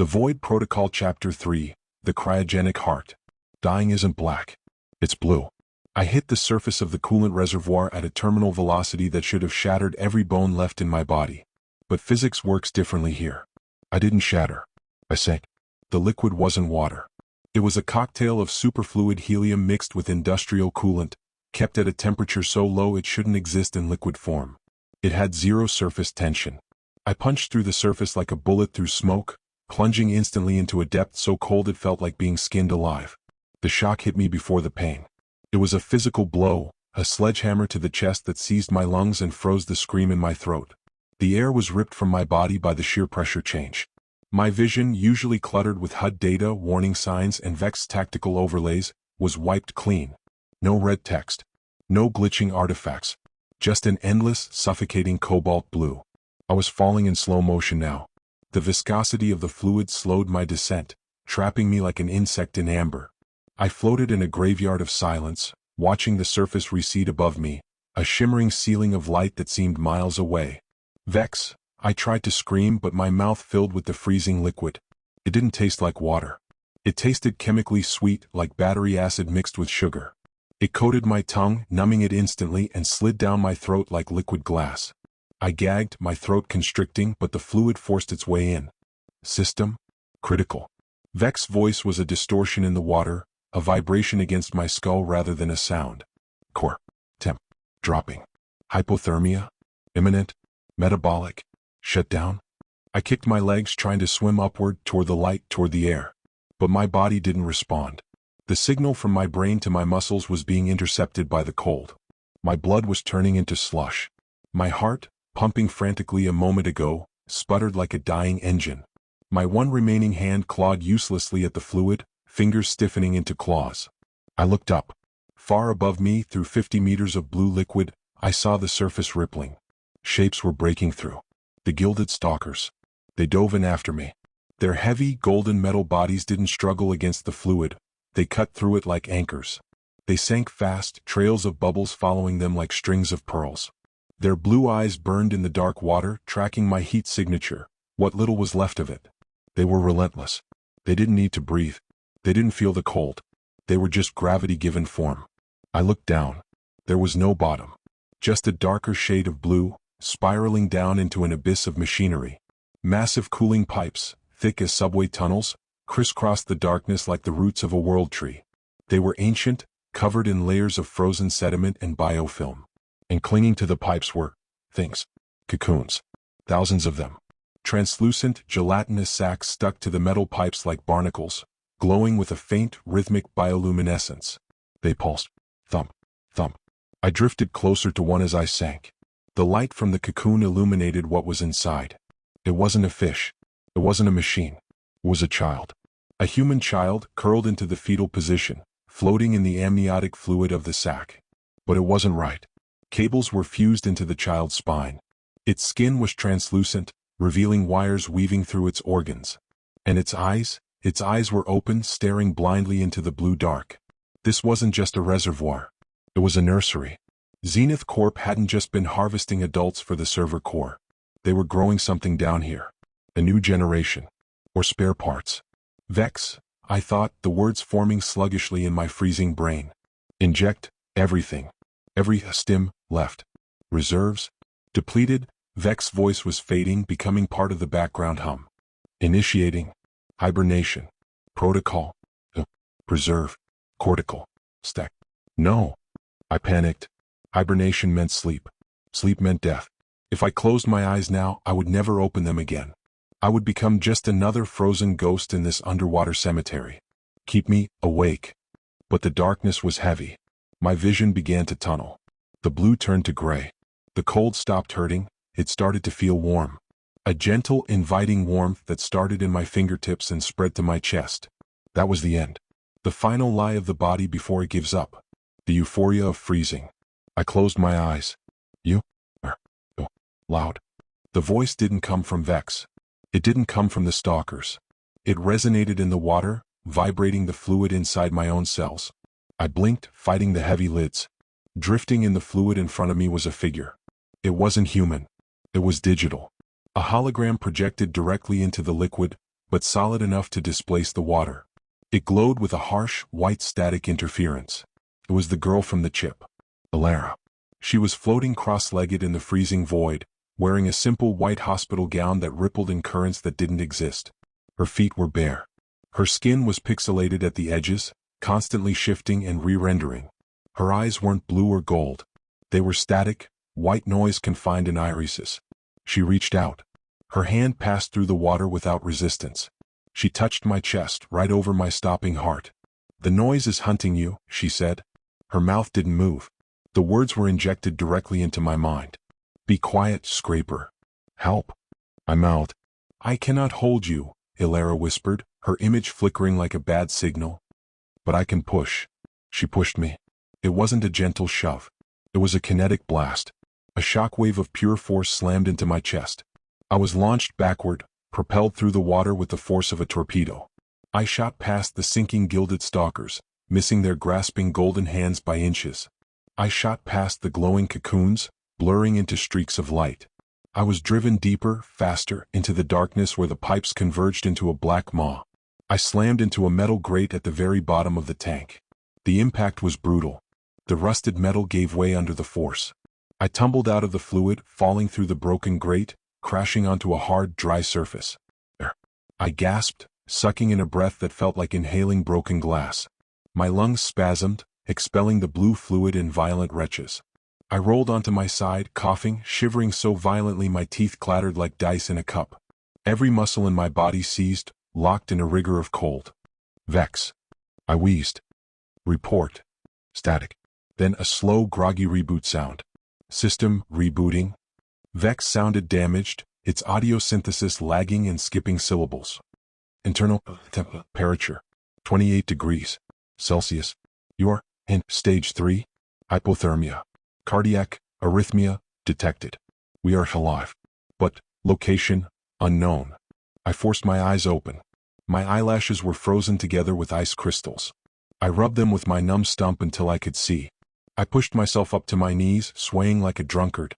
The Void Protocol Chapter 3, The Cryogenic Heart. Dying isn't black. It's blue. I hit the surface of the coolant reservoir at a terminal velocity that should have shattered every bone left in my body. But physics works differently here. I didn't shatter. I sank. The liquid wasn't water. It was a cocktail of superfluid helium mixed with industrial coolant, kept at a temperature so low it shouldn't exist in liquid form. It had zero surface tension. I punched through the surface like a bullet through smoke, plunging instantly into a depth so cold it felt like being skinned alive. The shock hit me before the pain. It was a physical blow, a sledgehammer to the chest that seized my lungs and froze the scream in my throat. The air was ripped from my body by the sheer pressure change. My vision, usually cluttered with HUD data, warning signs, and Vex tactical overlays, was wiped clean. No red text. No glitching artifacts. Just an endless, suffocating cobalt blue. I was falling in slow motion now. The viscosity of the fluid slowed my descent, trapping me like an insect in amber. I floated in a graveyard of silence, watching the surface recede above me, a shimmering ceiling of light that seemed miles away. Vex, I tried to scream, but my mouth filled with the freezing liquid. It didn't taste like water. It tasted chemically sweet, like battery acid mixed with sugar. It coated my tongue, numbing it instantly, and slid down my throat like liquid glass. I gagged, my throat constricting, but the fluid forced its way in. System? Critical. Vex's voice was a distortion in the water, a vibration against my skull rather than a sound. Core. Temp. Dropping. Hypothermia. Imminent. Metabolic. Shut down. I kicked my legs trying to swim upward toward the light, toward the air. But my body didn't respond. The signal from my brain to my muscles was being intercepted by the cold. My blood was turning into slush. My heart, pumping frantically a moment ago, sputtered like a dying engine. My one remaining hand clawed uselessly at the fluid, fingers stiffening into claws. I looked up. Far above me, through 50 meters of blue liquid, I saw the surface rippling. Shapes were breaking through. The Gilded Stalkers. They dove in after me. Their heavy, golden metal bodies didn't struggle against the fluid. They cut through it like anchors. They sank fast, trails of bubbles following them like strings of pearls. Their blue eyes burned in the dark water, tracking my heat signature, what little was left of it. They were relentless. They didn't need to breathe. They didn't feel the cold. They were just gravity given form. I looked down. There was no bottom. Just a darker shade of blue, spiraling down into an abyss of machinery. Massive cooling pipes, thick as subway tunnels, crisscrossed the darkness like the roots of a world tree. They were ancient, covered in layers of frozen sediment and biofilm. And clinging to the pipes were things. Cocoons. Thousands of them. Translucent, gelatinous sacs stuck to the metal pipes like barnacles, glowing with a faint, rhythmic bioluminescence. They pulsed. Thump. Thump. I drifted closer to one as I sank. The light from the cocoon illuminated what was inside. It wasn't a fish. It wasn't a machine. It was a child. A human child, curled into the fetal position, floating in the amniotic fluid of the sac. But it wasn't right. Cables were fused into the child's spine. Its skin was translucent, revealing wires weaving through its organs. And its eyes were open, staring blindly into the blue dark. This wasn't just a reservoir. It was a nursery. Zenith Corp hadn't just been harvesting adults for the server core. They were growing something down here. A new generation. Or spare parts. Vex, I thought, the words forming sluggishly in my freezing brain. Inject everything. Every stim left. Reserves? Depleted? Vex's voice was fading, becoming part of the background hum. Initiating. Hibernation. Protocol. Preserve. Cortical. Stack. No. I panicked. Hibernation meant sleep. Sleep meant death. If I closed my eyes now, I would never open them again. I would become just another frozen ghost in this underwater cemetery. Keep me awake. But the darkness was heavy. My vision began to tunnel. The blue turned to gray. The cold stopped hurting. It started to feel warm. A gentle, inviting warmth that started in my fingertips and spread to my chest. That was the end. The final lie of the body before it gives up. The euphoria of freezing. I closed my eyes. You? Loud. The voice didn't come from Vex. It didn't come from the stalkers. It resonated in the water, vibrating the fluid inside my own cells. I blinked, fighting the heavy lids. Drifting in the fluid in front of me was a figure. It wasn't human. It was digital. A hologram projected directly into the liquid, but solid enough to displace the water. It glowed with a harsh, white static interference. It was the girl from the chip. Alara. She was floating cross-legged in the freezing void, wearing a simple white hospital gown that rippled in currents that didn't exist. Her feet were bare. Her skin was pixelated at the edges, constantly shifting and re-rendering. Her eyes weren't blue or gold. They were static, white noise confined in irises. She reached out. Her hand passed through the water without resistance. She touched my chest, right over my stopping heart. "The noise is hunting you," she said. Her mouth didn't move. The words were injected directly into my mind. "Be quiet, scraper." "Help." I mouthed. "I cannot hold you," Alara whispered, her image flickering like a bad signal. "But I can push." She pushed me. It wasn't a gentle shove. It was a kinetic blast. A shockwave of pure force slammed into my chest. I was launched backward, propelled through the water with the force of a torpedo. I shot past the sinking Gilded Stalkers, missing their grasping golden hands by inches. I shot past the glowing cocoons, blurring into streaks of light. I was driven deeper, faster, into the darkness where the pipes converged into a black maw. I slammed into a metal grate at the very bottom of the tank. The impact was brutal. The rusted metal gave way under the force. I tumbled out of the fluid, falling through the broken grate, crashing onto a hard, dry surface. I gasped, sucking in a breath that felt like inhaling broken glass. My lungs spasmed, expelling the blue fluid in violent retches. I rolled onto my side, coughing, shivering so violently my teeth clattered like dice in a cup. Every muscle in my body seized, locked in a rigor of cold. "Vex." I wheezed. "Report." Static. Then a slow, groggy reboot sound. "System rebooting." Vex sounded damaged, its audio synthesis lagging and skipping syllables. "Internal temperature, 28 degrees Celsius. You're in stage 3. Hypothermia. Cardiac arrhythmia detected. We are alive. But location unknown." I forced my eyes open. My eyelashes were frozen together with ice crystals. I rubbed them with my numb stump until I could see. I pushed myself up to my knees, swaying like a drunkard.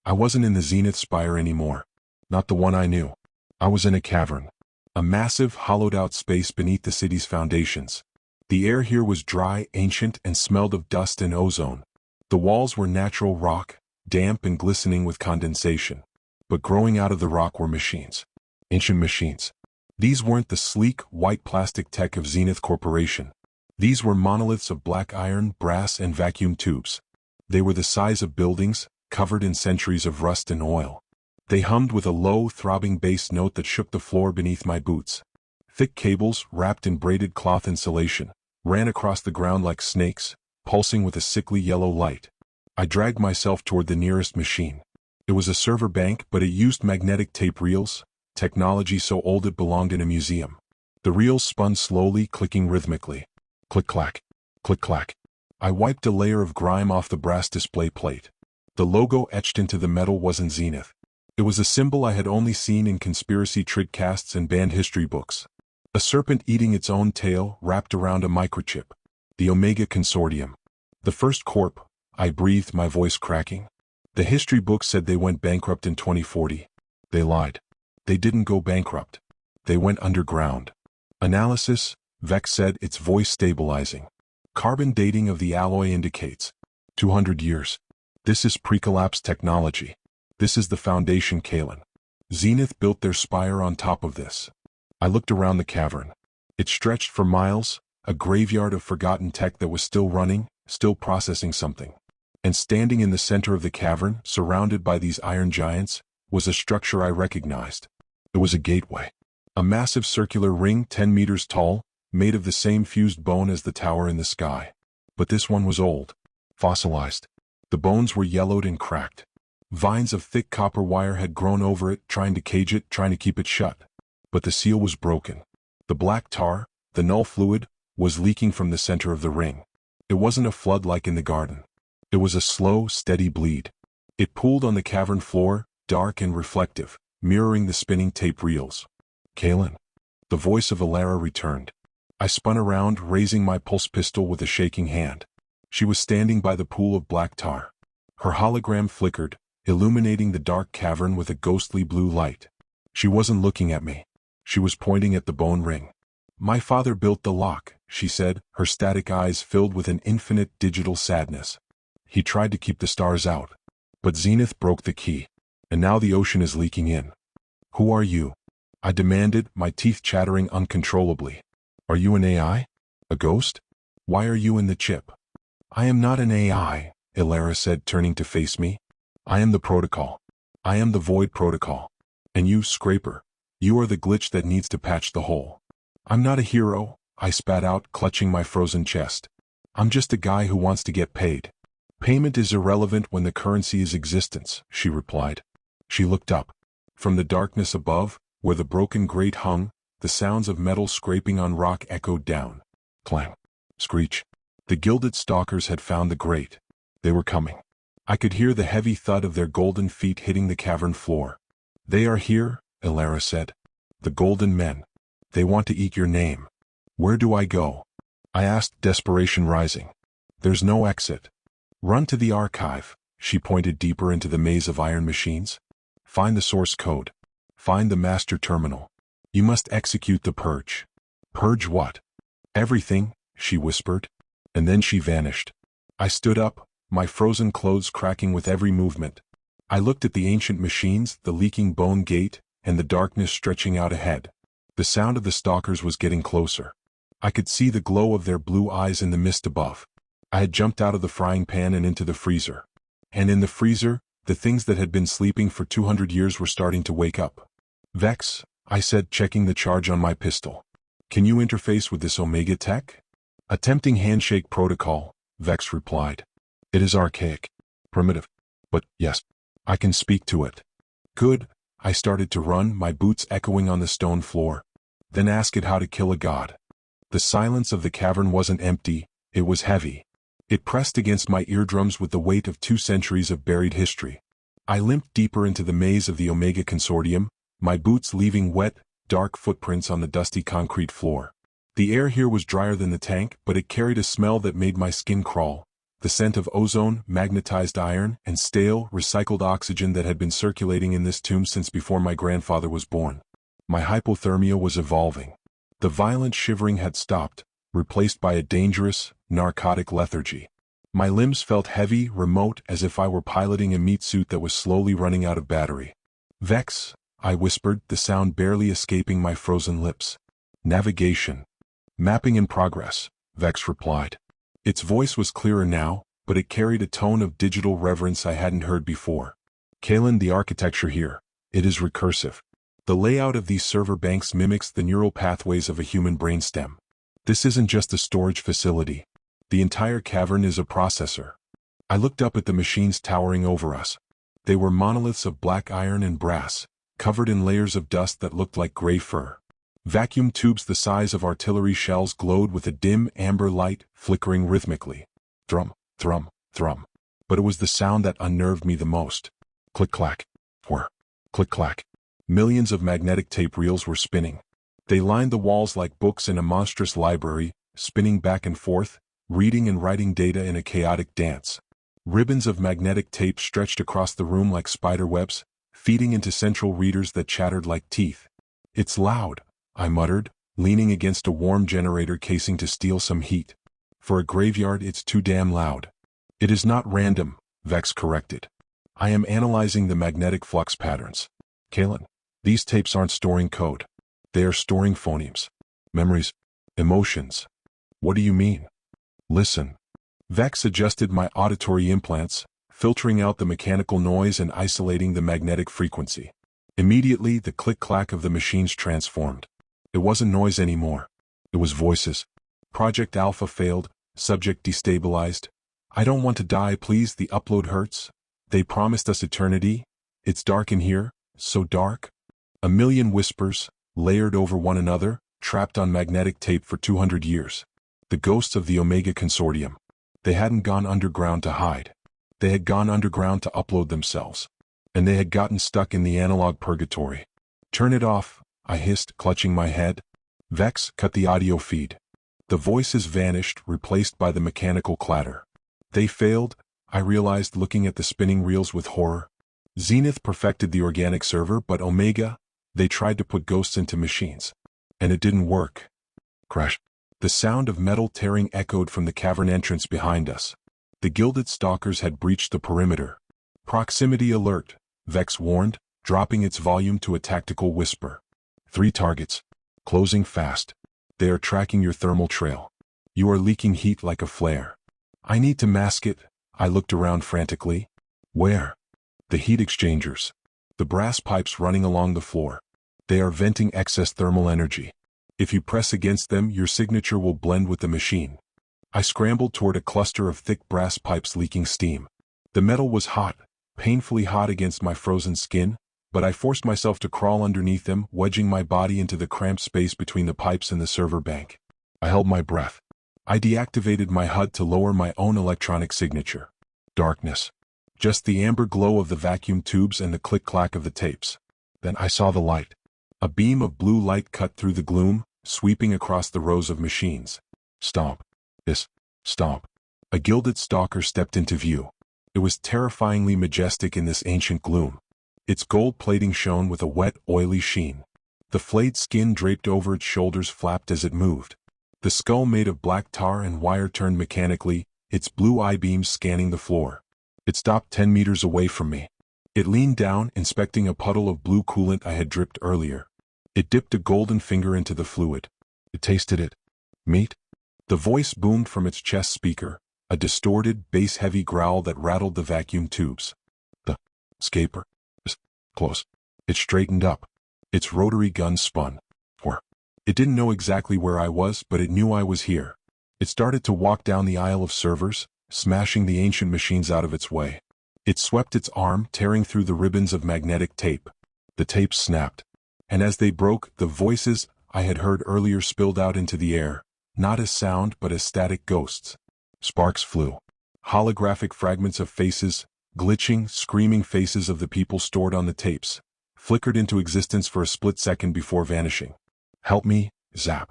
I wasn't in the Zenith Spire anymore. Not the one I knew. I was in a cavern. A massive, hollowed-out space beneath the city's foundations. The air here was dry, ancient, and smelled of dust and ozone. The walls were natural rock, damp and glistening with condensation. But growing out of the rock were machines. Ancient machines. These weren't the sleek, white plastic tech of Zenith Corporation. These were monoliths of black iron, brass, and vacuum tubes. They were the size of buildings, covered in centuries of rust and oil. They hummed with a low, throbbing bass note that shook the floor beneath my boots. Thick cables, wrapped in braided cloth insulation, ran across the ground like snakes, pulsing with a sickly yellow light. I dragged myself toward the nearest machine. It was a server bank, but it used magnetic tape reels, technology so old it belonged in a museum. The reels spun slowly, clicking rhythmically. Click-clack, click-clack. I wiped a layer of grime off the brass display plate. The logo etched into the metal wasn't Zenith. It was a symbol I had only seen in conspiracy tridcasts and band history books. A serpent eating its own tail wrapped around a microchip. The Omega Consortium. The first corp, I breathed, my voice cracking. The history books said they went bankrupt in 2040. They lied. They didn't go bankrupt. They went underground. Analysis, Vex said, its voice stabilizing. Carbon dating of the alloy indicates 200 years. This is pre-collapse technology. This is the foundation, Kaelen. Zenith built their spire on top of this. I looked around the cavern. It stretched for miles, a graveyard of forgotten tech that was still running, still processing something. And standing in the center of the cavern, surrounded by these iron giants, was a structure I recognized. It was a gateway. A massive circular ring 10 meters tall, made of the same fused bone as the tower in the sky. But this one was old. Fossilized. The bones were yellowed and cracked. Vines of thick copper wire had grown over it, trying to cage it, trying to keep it shut. But the seal was broken. The black tar, the null fluid, was leaking from the center of the ring. It wasn't a flood like in the garden. It was a slow, steady bleed. It pooled on the cavern floor, dark and reflective, mirroring the spinning tape reels. Kaelen. The voice of Alara returned. I spun around, raising my pulse pistol with a shaking hand. She was standing by the pool of black tar. Her hologram flickered, illuminating the dark cavern with a ghostly blue light. She wasn't looking at me. She was pointing at the bone ring. My father built the lock, she said, her static eyes filled with an infinite digital sadness. He tried to keep the stars out. But Zenith broke the key. And now the ocean is leaking in. Who are you? I demanded, my teeth chattering uncontrollably. Are you an AI? A ghost? Why are you in the chip? I am not an AI, Ilara said, turning to face me. I am the protocol. I am the Void Protocol. And you, Scraper, you are the glitch that needs to patch the hole. I'm not a hero, I spat out, clutching my frozen chest. I'm just a guy who wants to get paid. Payment is irrelevant when the currency is existence, she replied. She looked up. From the darkness above, where the broken grate hung, the sounds of metal scraping on rock echoed down. Clang. Screech. The Gilded Stalkers had found the grate. They were coming. I could hear the heavy thud of their golden feet hitting the cavern floor. They are here, Ilara said. The Golden Men. They want to eat your name. Where do I go? I asked, desperation rising. There's no exit. Run to the archive. She pointed deeper into the maze of iron machines. Find the source code. Find the master terminal. You must execute the purge. Purge what? Everything, she whispered. And then she vanished. I stood up, my frozen clothes cracking with every movement. I looked at the ancient machines, the leaking bone gate, and the darkness stretching out ahead. The sound of the stalkers was getting closer. I could see the glow of their blue eyes in the mist above. I had jumped out of the frying pan and into the freezer. And in the freezer, the things that had been sleeping for 200 years were starting to wake up. Vex, I said, checking the charge on my pistol. Can you interface with this Omega tech? Attempting handshake protocol, Vex replied. It is archaic. Primitive. But, yes, I can speak to it. Good. I started to run, my boots echoing on the stone floor. Then ask it how to kill a god. The silence of the cavern wasn't empty, it was heavy. It pressed against my eardrums with the weight of 2 centuries of buried history. I limped deeper into the maze of the Omega Consortium, my boots leaving wet, dark footprints on the dusty concrete floor. The air here was drier than the tank, but it carried a smell that made my skin crawl. The scent of ozone, magnetized iron, and stale, recycled oxygen that had been circulating in this tomb since before my grandfather was born. My hypothermia was evolving. The violent shivering had stopped, replaced by a dangerous, narcotic lethargy. My limbs felt heavy, remote, as if I were piloting a meat suit that was slowly running out of battery. Vex, I whispered, the sound barely escaping my frozen lips. Navigation. Mapping in progress, Vex replied. Its voice was clearer now, but it carried a tone of digital reverence I hadn't heard before. Kaelen, the architecture here. It is recursive. The layout of these server banks mimics the neural pathways of a human brainstem. This isn't just a storage facility. The entire cavern is a processor. I looked up at the machines towering over us. They were monoliths of black iron and brass, covered in layers of dust that looked like gray fur. Vacuum tubes the size of artillery shells glowed with a dim amber light, flickering rhythmically. Thrum, thrum, thrum. But it was the sound that unnerved me the most. Click-clack. Whir. Click-clack. Millions of magnetic tape reels were spinning. They lined the walls like books in a monstrous library, spinning back and forth, reading and writing data in a chaotic dance. Ribbons of magnetic tape stretched across the room like spider webs, feeding into central readers that chattered like teeth. It's loud, I muttered, leaning against a warm generator casing to steal some heat. For a graveyard, it's too damn loud. It is not random, Vex corrected. I am analyzing the magnetic flux patterns. Kaelen, these tapes aren't storing code. They are storing phonemes. Memories. Emotions. What do you mean? Listen. Vex adjusted my auditory implants, filtering out the mechanical noise and isolating the magnetic frequency. Immediately, the click-clack of the machines transformed. It wasn't noise anymore. It was voices. Project Alpha failed, subject destabilized. I don't want to die, please, the upload hurts. They promised us eternity. It's dark in here, so dark. A million whispers, layered over one another, trapped on magnetic tape for 200 years. The ghosts of the Omega Consortium. They hadn't gone underground to hide. They had gone underground to upload themselves. And they had gotten stuck in the analog purgatory. Turn it off, I hissed, clutching my head. Vex, cut the audio feed. The voices vanished, replaced by the mechanical clatter. They failed, I realized, looking at the spinning reels with horror. Zenith perfected the organic server, but Omega, They tried to put ghosts into machines. And it didn't work. Crash. The sound of metal tearing echoed from the cavern entrance behind us. The Gilded Stalkers had breached the perimeter. Proximity alert, Vex warned, dropping its volume to a tactical whisper. 3 targets. Closing fast. They are tracking your thermal trail. You are leaking heat like a flare. I need to mask it. I looked around frantically. Where? The heat exchangers. The brass pipes running along the floor. They are venting excess thermal energy. If you press against them, your signature will blend with the machine. I scrambled toward a cluster of thick brass pipes leaking steam. The metal was hot, painfully hot against my frozen skin, but I forced myself to crawl underneath them, wedging my body into the cramped space between the pipes and the server bank. I held my breath. I deactivated my HUD to lower my own electronic signature. Darkness. Just the amber glow of the vacuum tubes and the click-clack of the tapes. Then I saw the light. A beam of blue light cut through the gloom, sweeping across the rows of machines. Stomp. Stomp. A Gilded Stalker stepped into view. It was terrifyingly majestic in this ancient gloom. Its gold plating shone with a wet, oily sheen. The flayed skin draped over its shoulders flapped as it moved. The skull made of black tar and wire turned mechanically, its blue eye beams scanning the floor. It stopped 10 meters away from me. It leaned down, inspecting a puddle of blue coolant I had dripped earlier. It dipped a golden finger into the fluid. It tasted it. Meat? The voice boomed from its chest speaker, a distorted, bass-heavy growl that rattled the vacuum tubes. The scaper is close. It straightened up. Its rotary gun spun. It didn't know exactly where I was, but it knew I was here. It started to walk down the aisle of servers, smashing the ancient machines out of its way. It swept its arm, tearing through the ribbons of magnetic tape. The tapes snapped. And as they broke, the voices I had heard earlier spilled out into the air, not as sound but as static ghosts. Sparks flew. Holographic fragments of faces, glitching, screaming faces of the people stored on the tapes, flickered into existence for a split second before vanishing. Help me, zap.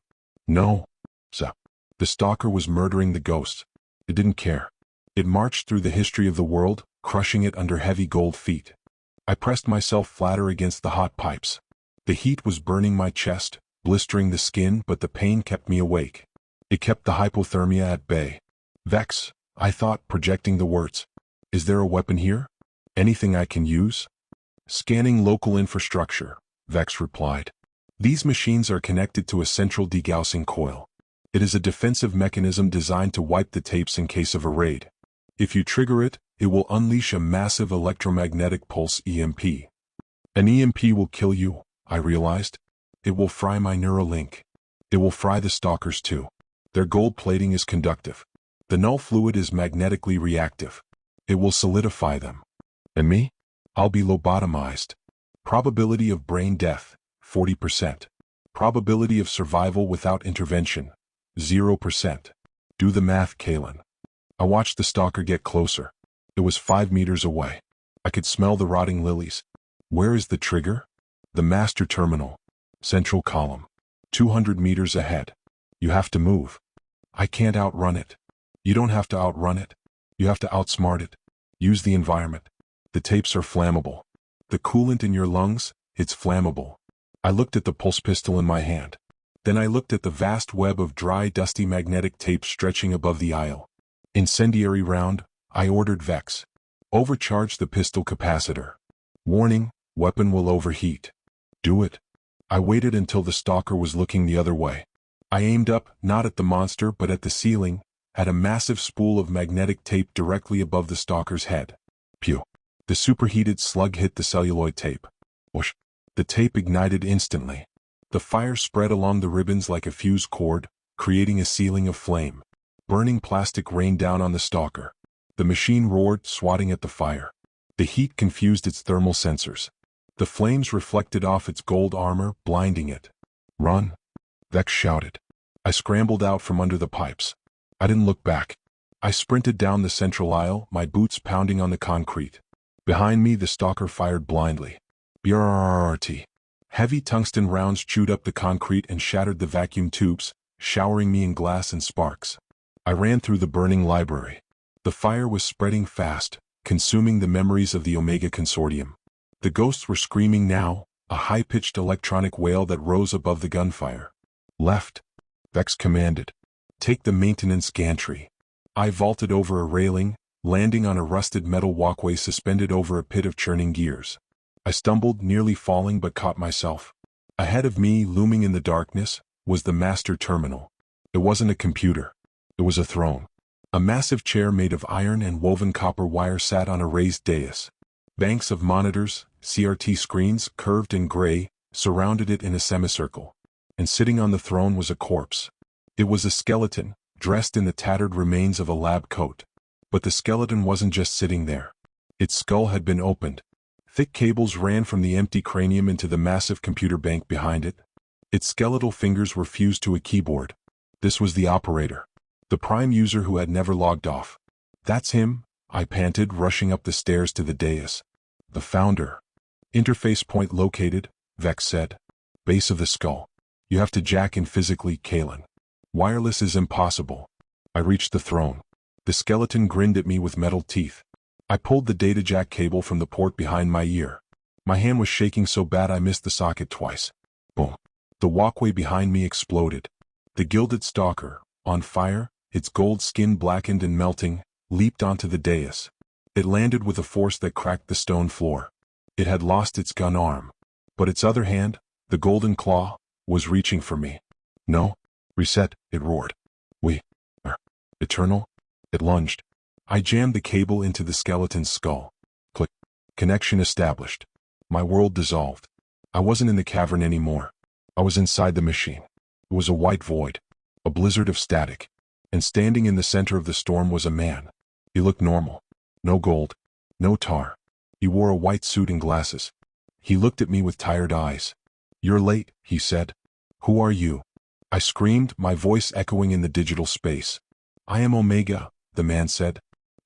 No, zap. The stalker was murdering the ghosts. It didn't care. It marched through the history of the world, crushing it under heavy gold feet. I pressed myself flatter against the hot pipes. The heat was burning my chest, blistering the skin, but the pain kept me awake. It kept the hypothermia at bay. Vex, I thought, projecting the words. Is there a weapon here? Anything I can use? Scanning local infrastructure, Vex replied. These machines are connected to a central degaussing coil. It is a defensive mechanism designed to wipe the tapes in case of a raid. If you trigger it, it will unleash a massive electromagnetic pulse EMP. An EMP will kill you, I realized. It will fry my Neuralink. It will fry the stalkers too. Their gold plating is conductive. The null fluid is magnetically reactive. It will solidify them. And me? I'll be lobotomized. Probability of brain death, 40%. Probability of survival without intervention, 0%. Do the math, Kaelen. I watched the stalker get closer. It was 5 meters away. I could smell the rotting lilies. Where is the trigger? The master terminal. Central column. 200 meters ahead. You have to move. I can't outrun it. You don't have to outrun it. You have to outsmart it. Use the environment. The tapes are flammable. The coolant in your lungs, it's flammable. I looked at the pulse pistol in my hand. Then I looked at the vast web of dry, dusty magnetic tape stretching above the aisle. Incendiary round, I ordered Vex. Overcharge the pistol capacitor. Warning, weapon will overheat. Do it. I waited until the stalker was looking the other way. I aimed up, not at the monster but at the ceiling, at a massive spool of magnetic tape directly above the stalker's head. Pew. The superheated slug hit the celluloid tape. Whoosh. The tape ignited instantly. The fire spread along the ribbons like a fused cord, creating a ceiling of flame. Burning plastic rained down on the stalker. The machine roared, swatting at the fire. The heat confused its thermal sensors. The flames reflected off its gold armor, blinding it. Run! Vex shouted. I scrambled out from under the pipes. I didn't look back. I sprinted down the central aisle, my boots pounding on the concrete. Behind me, the stalker fired blindly. BRRRT. Heavy tungsten rounds chewed up the concrete and shattered the vacuum tubes, showering me in glass and sparks. I ran through the burning library. The fire was spreading fast, consuming the memories of the Omega Consortium. The ghosts were screaming now, a high-pitched electronic wail that rose above the gunfire. Left, Vex commanded. Take the maintenance gantry. I vaulted over a railing, landing on a rusted metal walkway suspended over a pit of churning gears. I stumbled, nearly falling, but caught myself. Ahead of me, looming in the darkness, was the master terminal. It wasn't a computer. It was a throne. A massive chair made of iron and woven copper wire sat on a raised dais. Banks of monitors, CRT screens, curved and gray, surrounded it in a semicircle. And sitting on the throne was a corpse. It was a skeleton, dressed in the tattered remains of a lab coat. But the skeleton wasn't just sitting there. Its skull had been opened. Thick cables ran from the empty cranium into the massive computer bank behind it. Its skeletal fingers were fused to a keyboard. This was the operator. The prime user who had never logged off. That's him, I panted, rushing up the stairs to the dais. The founder. Interface point located, Vex said. Base of the skull. You have to jack in physically, Kaelen. Wireless is impossible. I reached the throne. The skeleton grinned at me with metal teeth. I pulled the data jack cable from the port behind my ear. My hand was shaking so bad I missed the socket twice. Boom. The walkway behind me exploded. The Gilded Stalker, on fire, its gold skin blackened and melting, leaped onto the dais. It landed with a force that cracked the stone floor. It had lost its gun arm. But its other hand, the golden claw, was reaching for me. No. Reset, it roared. We are eternal? It lunged. I jammed the cable into the skeleton's skull. Click. Connection established. My world dissolved. I wasn't in the cavern anymore. I was inside the machine. It was a white void. A blizzard of static. And standing in the center of the storm was a man. He looked normal. No gold. No tar. He wore a white suit and glasses. He looked at me with tired eyes. You're late, he said. Who are you? I screamed, my voice echoing in the digital space. I am Omega, the man said.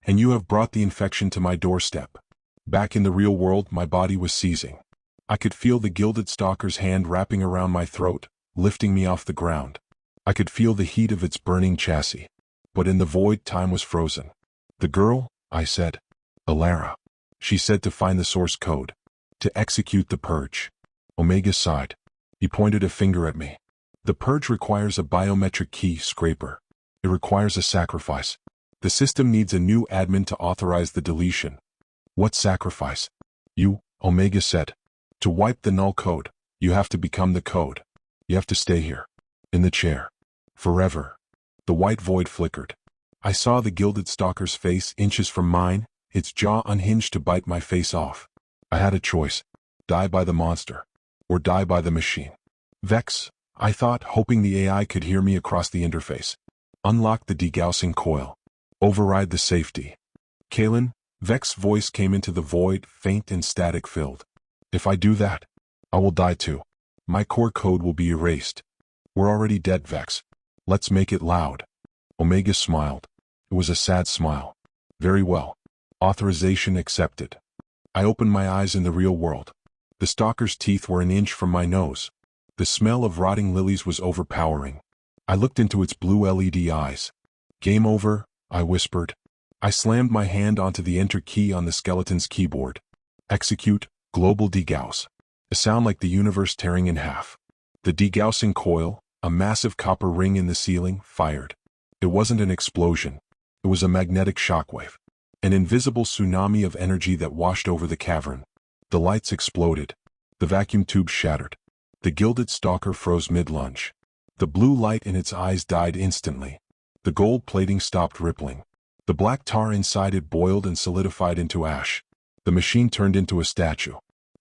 And you have brought the infection to my doorstep. Back in the real world, my body was seizing. I could feel the Gilded Stalker's hand wrapping around my throat, lifting me off the ground. I could feel the heat of its burning chassis. But in the void, time was frozen. The girl, I said. Alara. She said to find the source code. To execute the purge. Omega sighed. He pointed a finger at me. The purge requires a biometric key scraper. It requires a sacrifice. The system needs a new admin to authorize the deletion. What sacrifice? You, Omega said. To wipe the null code, you have to become the code. You have to stay here. In the chair. Forever. The white void flickered. I saw the Gilded Stalker's face inches from mine, its jaw unhinged to bite my face off. I had a choice. Die by the monster. Or die by the machine. Vex, I thought, hoping the AI could hear me across the interface. Unlock the degaussing coil. Override the safety. Kaelen, Vex's voice came into the void, faint and static-filled. If I do that, I will die too. My core code will be erased. We're already dead, Vex. Let's make it loud. Omega smiled. It was a sad smile. Very well. Authorization accepted. I opened my eyes in the real world. The stalker's teeth were an inch from my nose. The smell of rotting lilies was overpowering. I looked into its blue LED eyes. Game over, I whispered. I slammed my hand onto the enter key on the skeleton's keyboard. Execute, global degauss. A sound like the universe tearing in half. The degaussing coil, a massive copper ring in the ceiling, fired. It wasn't an explosion. It was a magnetic shockwave. An invisible tsunami of energy that washed over the cavern. The lights exploded. The vacuum tube shattered. The Gilded Stalker froze mid-lunge. The blue light in its eyes died instantly. The gold plating stopped rippling. The black tar inside it boiled and solidified into ash. The machine turned into a statue.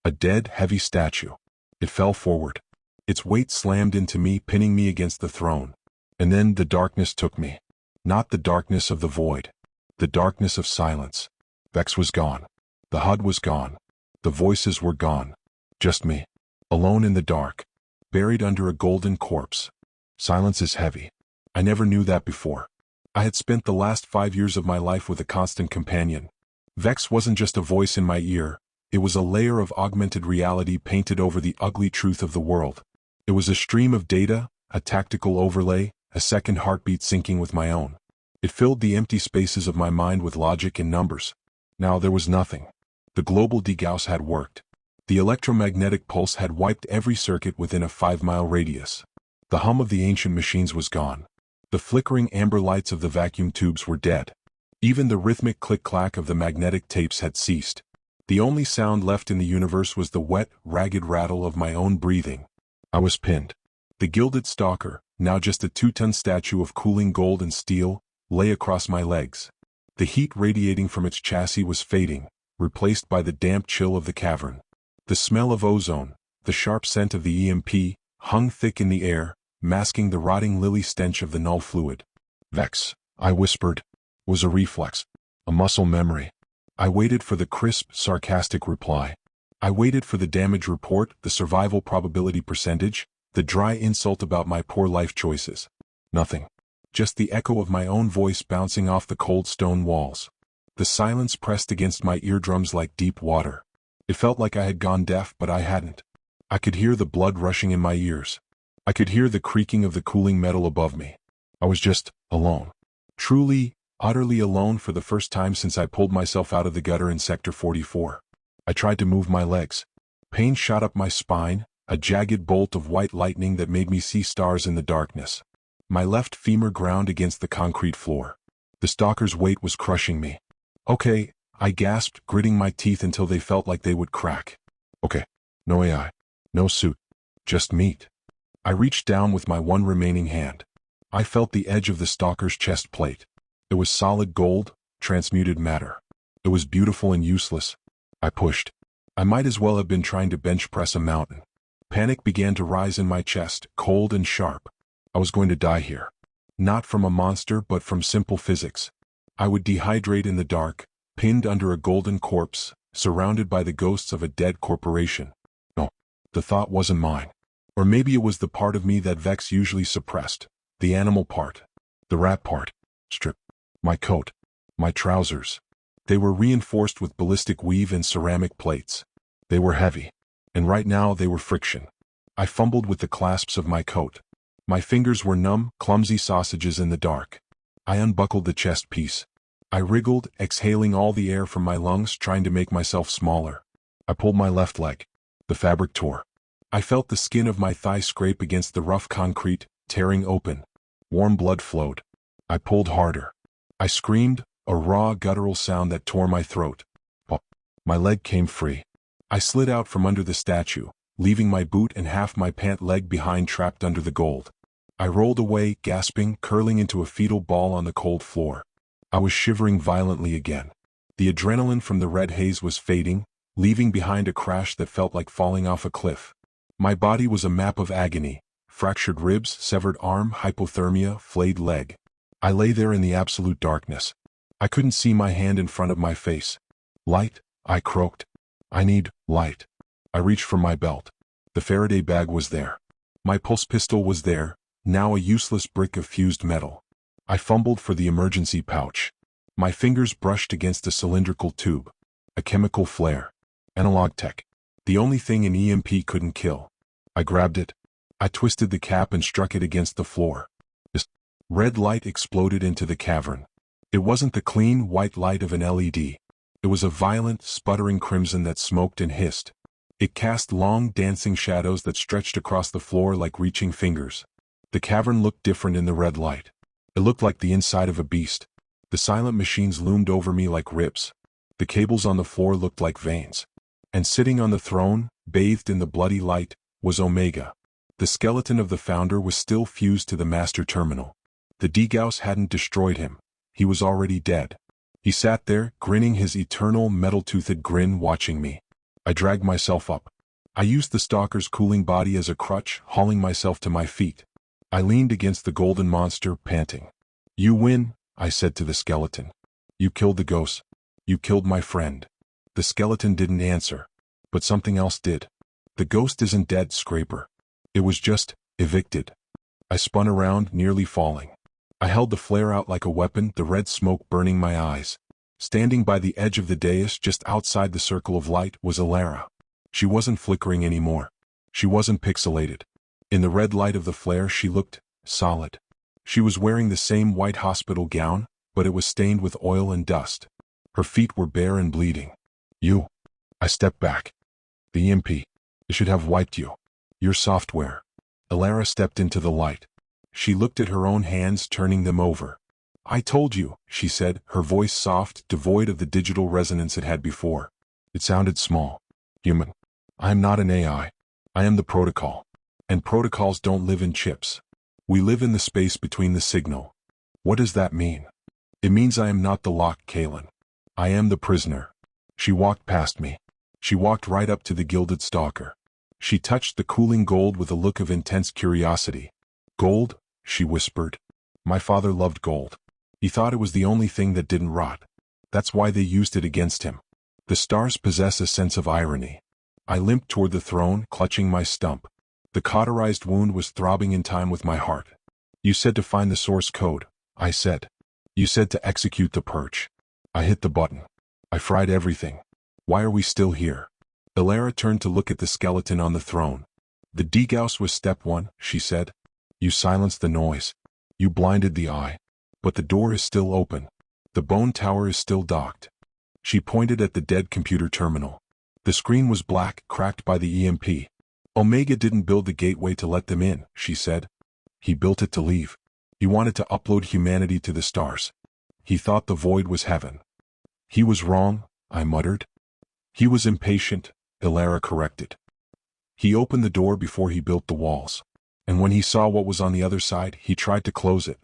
A dead, heavy statue. It fell forward. Its weight slammed into me, pinning me against the throne. And then the darkness took me. Not the darkness of the void. The darkness of silence. Vex was gone. The HUD was gone. The voices were gone. Just me. Alone in the dark. Buried under a golden corpse. Silence is heavy. I never knew that before. I had spent the last 5 years of my life with a constant companion. Vex wasn't just a voice in my ear. It was a layer of augmented reality painted over the ugly truth of the world. It was a stream of data, a tactical overlay, a second heartbeat syncing with my own. It filled the empty spaces of my mind with logic and numbers. Now there was nothing. The global degauss had worked. The electromagnetic pulse had wiped every circuit within a 5-mile radius. The hum of the ancient machines was gone. The flickering amber lights of the vacuum tubes were dead. Even the rhythmic click-clack of the magnetic tapes had ceased. The only sound left in the universe was the wet, ragged rattle of my own breathing. I was pinned. The Gilded Stalker, now just a 2-ton statue of cooling gold and steel, lay across my legs. The heat radiating from its chassis was fading, replaced by the damp chill of the cavern. The smell of ozone, the sharp scent of the EMP, hung thick in the air, masking the rotting lily stench of the null fluid. Vex, I whispered, was a reflex, a muscle memory. I waited for the crisp, sarcastic reply. I waited for the damage report, the survival probability percentage, the dry insult about my poor life choices. Nothing. Just the echo of my own voice bouncing off the cold stone walls. The silence pressed against my eardrums like deep water. It felt like I had gone deaf, but I hadn't. I could hear the blood rushing in my ears. I could hear the creaking of the cooling metal above me. I was just alone. Truly, utterly alone for the first time since I pulled myself out of the gutter in Sector 44. I tried to move my legs. Pain shot up my spine, a jagged bolt of white lightning that made me see stars in the darkness. My left femur ground against the concrete floor. The stalker's weight was crushing me. Okay, I gasped, gritting my teeth until they felt like they would crack. Okay, no AI, no suit, just meat. I reached down with my one remaining hand. I felt the edge of the stalker's chest plate. It was solid gold, transmuted matter. It was beautiful and useless. I pushed. I might as well have been trying to bench press a mountain. Panic began to rise in my chest, cold and sharp. I was going to die here. Not from a monster, but from simple physics. I would dehydrate in the dark, pinned under a golden corpse, surrounded by the ghosts of a dead corporation. No, the thought wasn't mine. Or maybe it was the part of me that Vex usually suppressed. The animal part. The rat part. Strip. My coat. My trousers. They were reinforced with ballistic weave and ceramic plates. They were heavy. And right now they were friction. I fumbled with the clasps of my coat. My fingers were numb, clumsy sausages in the dark. I unbuckled the chest piece. I wriggled, exhaling all the air from my lungs, trying to make myself smaller. I pulled my left leg. The fabric tore. I felt the skin of my thigh scrape against the rough concrete, tearing open. Warm blood flowed. I pulled harder. I screamed, a raw, guttural sound that tore my throat. Pop. My leg came free. I slid out from under the statue, leaving my boot and half my pant leg behind trapped under the gold. I rolled away, gasping, curling into a fetal ball on the cold floor. I was shivering violently again. The adrenaline from the red haze was fading, leaving behind a crash that felt like falling off a cliff. My body was a map of agony, fractured ribs, severed arm, hypothermia, flayed leg. I lay there in the absolute darkness. I couldn't see my hand in front of my face. Light, I croaked. I need light. I reached for my belt. The Faraday bag was there. My pulse pistol was there, now a useless brick of fused metal. I fumbled for the emergency pouch. My fingers brushed against a cylindrical tube. A chemical flare. Analog tech. The only thing an EMP couldn't kill. I grabbed it. I twisted the cap and struck it against the floor. This red light exploded into the cavern. It wasn't the clean, white light of an LED. It was a violent, sputtering crimson that smoked and hissed. It cast long, dancing shadows that stretched across the floor like reaching fingers. The cavern looked different in the red light. It looked like the inside of a beast. The silent machines loomed over me like ribs. The cables on the floor looked like veins. And sitting on the throne, bathed in the bloody light, was Omega. The skeleton of the founder was still fused to the master terminal. The degauss hadn't destroyed him. He was already dead. He sat there, grinning his eternal metal-toothed grin, watching me. I dragged myself up. I used the stalker's cooling body as a crutch, hauling myself to my feet. I leaned against the golden monster, panting. "You win," I said to the skeleton. "You killed the ghost. You killed my friend." The skeleton didn't answer. But something else did. "The ghost isn't dead, Scraper. It was just evicted." I spun around, nearly falling. I held the flare out like a weapon, the red smoke burning my eyes. Standing by the edge of the dais just outside the circle of light was Alara. She wasn't flickering anymore. She wasn't pixelated. In the red light of the flare she looked solid. She was wearing the same white hospital gown, but it was stained with oil and dust. Her feet were bare and bleeding. "You." I stepped back. The EMP. It should have wiped you. Your software. Elara stepped into the light. She looked at her own hands, turning them over. I told you, she said, her voice soft, devoid of the digital resonance it had before. It sounded small. Human. I am not an AI. I am the protocol. And protocols don't live in chips. We live in the space between the signal. What does that mean? It means I am not the lock, Kaelen. I am the prisoner. She walked past me. She walked right up to the Gilded Stalker. She touched the cooling gold with a look of intense curiosity. Gold? She whispered. My father loved gold. He thought it was the only thing that didn't rot. That's why they used it against him. The stars possess a sense of irony. I limped toward the throne, clutching my stump. The cauterized wound was throbbing in time with my heart. You said to find the source code, I said. You said to execute the purge. I hit the button. I fried everything. Why are we still here? Elara turned to look at the skeleton on the throne. The degauss was step one, she said. You silenced the noise. You blinded the eye. But the door is still open. The bone tower is still docked. She pointed at the dead computer terminal. The screen was black, cracked by the EMP. Omega didn't build the gateway to let them in, she said. He built it to leave. He wanted to upload humanity to the stars. He thought the void was heaven. He was wrong, I muttered. He was impatient, Elara corrected. He opened the door before he built the walls. And when he saw what was on the other side, he tried to close it.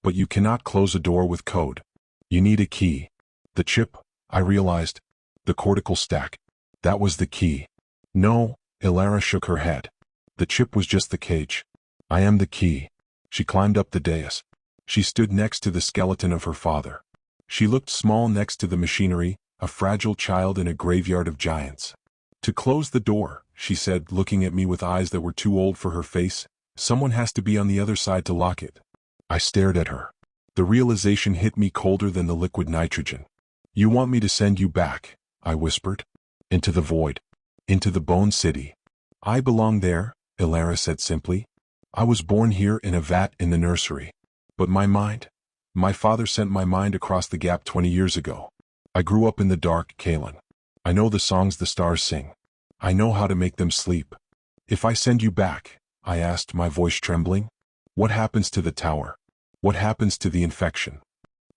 But you cannot close a door with code. You need a key. The chip, I realized. The cortical stack. That was the key. No, Elara shook her head. The chip was just the cage. I am the key. She climbed up the dais. She stood next to the skeleton of her father. She looked small next to the machinery, a fragile child in a graveyard of giants. To close the door, she said, looking at me with eyes that were too old for her face, someone has to be on the other side to lock it. I stared at her. The realization hit me colder than the liquid nitrogen. You want me to send you back, I whispered. Into the void. Into the Bone City. I belong there, Elara said simply. I was born here in a vat in the nursery. But my mind? My father sent my mind across the gap 20 years ago. I grew up in the dark, Kaelen. I know the songs the stars sing. I know how to make them sleep. If I send you back, I asked, my voice trembling, what happens to the tower? What happens to the infection?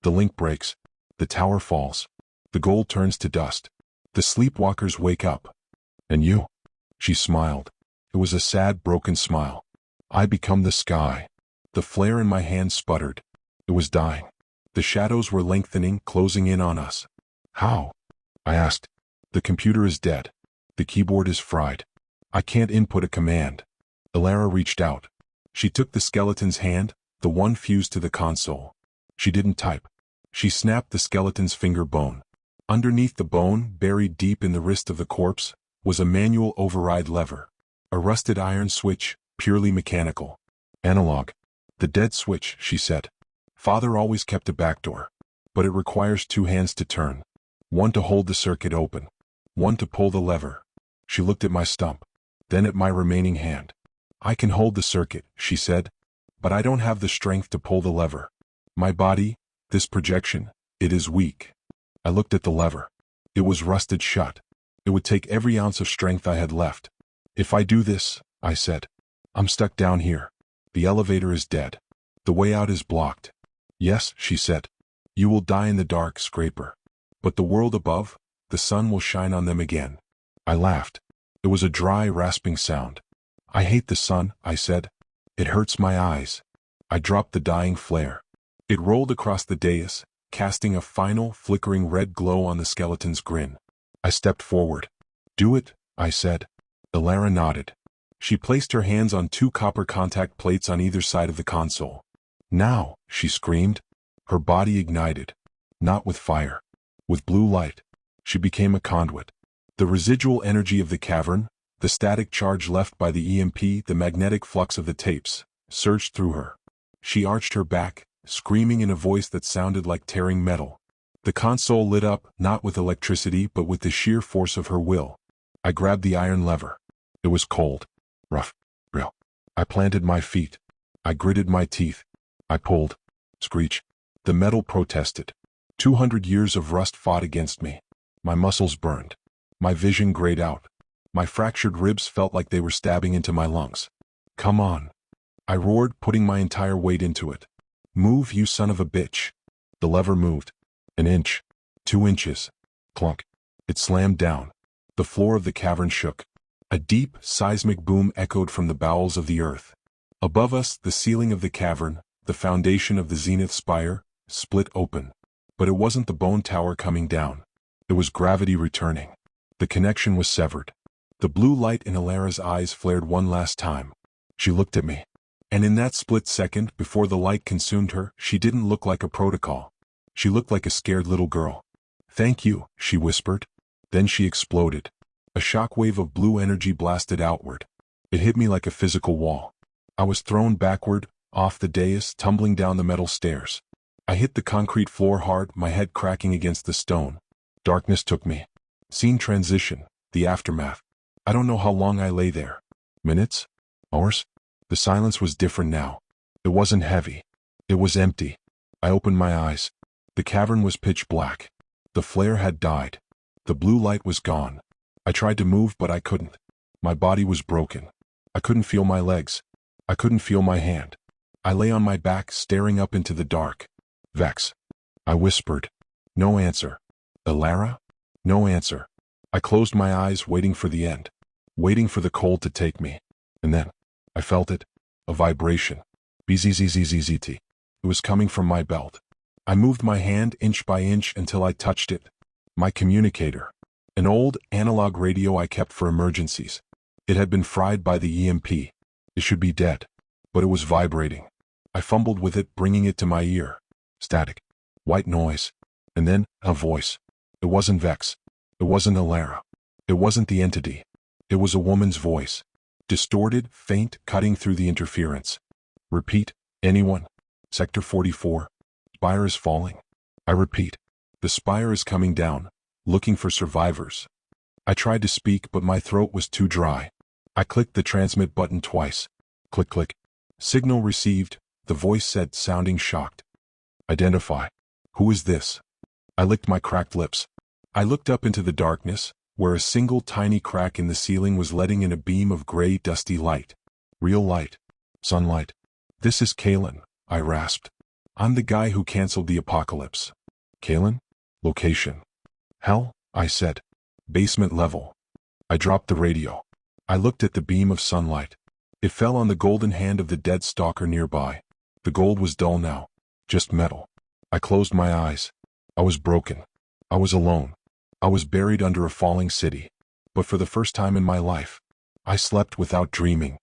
The link breaks. The tower falls. The gold turns to dust. The sleepwalkers wake up. And you? She smiled. It was a sad, broken smile. I become the sky. The flare in my hand sputtered. It was dying. The shadows were lengthening, closing in on us. How? I asked. The computer is dead. The keyboard is fried. I can't input a command. Elara reached out. She took the skeleton's hand, the one fused to the console. She didn't type. She snapped the skeleton's finger bone. Underneath the bone, buried deep in the wrist of the corpse, was a manual override lever. A rusted iron switch, purely mechanical. Analog. The dead switch, she said. Father always kept a backdoor. But it requires 2 hands to turn. One to hold the circuit open. One to pull the lever. She looked at my stump. Then at my remaining hand. I can hold the circuit, she said. But I don't have the strength to pull the lever. My body, this projection, it is weak. I looked at the lever. It was rusted shut. It would take every ounce of strength I had left. If I do this, I said, I'm stuck down here. The elevator is dead. The way out is blocked. Yes, she said. You will die in the dark, Scraper. But the world above, the sun will shine on them again. I laughed. It was a dry, rasping sound. I hate the sun, I said. It hurts my eyes. I dropped the dying flare. It rolled across the dais, casting a final, flickering red glow on the skeleton's grin. I stepped forward. Do it, I said. Elara nodded. She placed her hands on 2 copper contact plates on either side of the console. Now, she screamed. Her body ignited. Not with fire. With blue light. She became a conduit. The residual energy of the cavern, the static charge left by the EMP, the magnetic flux of the tapes, surged through her. She arched her back, screaming in a voice that sounded like tearing metal. The console lit up, not with electricity but with the sheer force of her will. I grabbed the iron lever. It was cold. Rough. Real. I planted my feet. I gritted my teeth. I pulled. Screech. The metal protested. 200 years of rust fought against me. My muscles burned. My vision grayed out. My fractured ribs felt like they were stabbing into my lungs. Come on, I roared, putting my entire weight into it. Move, you son of a bitch. The lever moved. An inch. 2 inches. Clunk. It slammed down. The floor of the cavern shook. A deep, seismic boom echoed from the bowels of the earth. Above us, the ceiling of the cavern, the foundation of the Zenith Spire, split open. But it wasn't the bone tower coming down. It was gravity returning. The connection was severed. The blue light in Alara's eyes flared one last time. She looked at me. And in that split second, before the light consumed her, she didn't look like a protocol. She looked like a scared little girl. "Thank you," she whispered. Then she exploded. A shockwave of blue energy blasted outward. It hit me like a physical wall. I was thrown backward, off the dais, tumbling down the metal stairs. I hit the concrete floor hard, my head cracking against the stone. Darkness took me. Scene transition, the aftermath. I don't know how long I lay there. Minutes? Hours? The silence was different now. It wasn't heavy. It was empty. I opened my eyes. The cavern was pitch black. The flare had died. The blue light was gone. I tried to move, but I couldn't. My body was broken. I couldn't feel my legs. I couldn't feel my hand. I lay on my back, staring up into the dark. "Vex," I whispered. No answer. "Alara?" No answer. I closed my eyes, waiting for the end. Waiting for the cold to take me. And then, I felt it. A vibration. Bzzzzzt. It was coming from my belt. I moved my hand inch by inch until I touched it. My communicator. An old, analog radio I kept for emergencies. It had been fried by the EMP. It should be dead. But it was vibrating. I fumbled with it, bringing it to my ear. Static. White noise. And then, a voice. It wasn't Vex. It wasn't Alara. It wasn't the entity. It was a woman's voice. Distorted, faint, cutting through the interference. "Repeat, anyone? Sector 44. Spire is falling." I repeat. "The spire is coming down, looking for survivors." I tried to speak, but my throat was too dry. I clicked the transmit button twice. Click, click. "Signal received," the voice said, sounding shocked. "Identify. Who is this?" I licked my cracked lips. I looked up into the darkness, where a single tiny crack in the ceiling was letting in a beam of gray, dusty light. Real light. Sunlight. "This is Kaelen," I rasped. "I'm the guy who canceled the apocalypse." "Kaelen? Location?" "Hell," I said. "Basement level." I dropped the radio. I looked at the beam of sunlight. It fell on the golden hand of the dead stalker nearby. The gold was dull now. Just metal. I closed my eyes. I was broken. I was alone. I was buried under a falling city. But for the first time in my life, I slept without dreaming.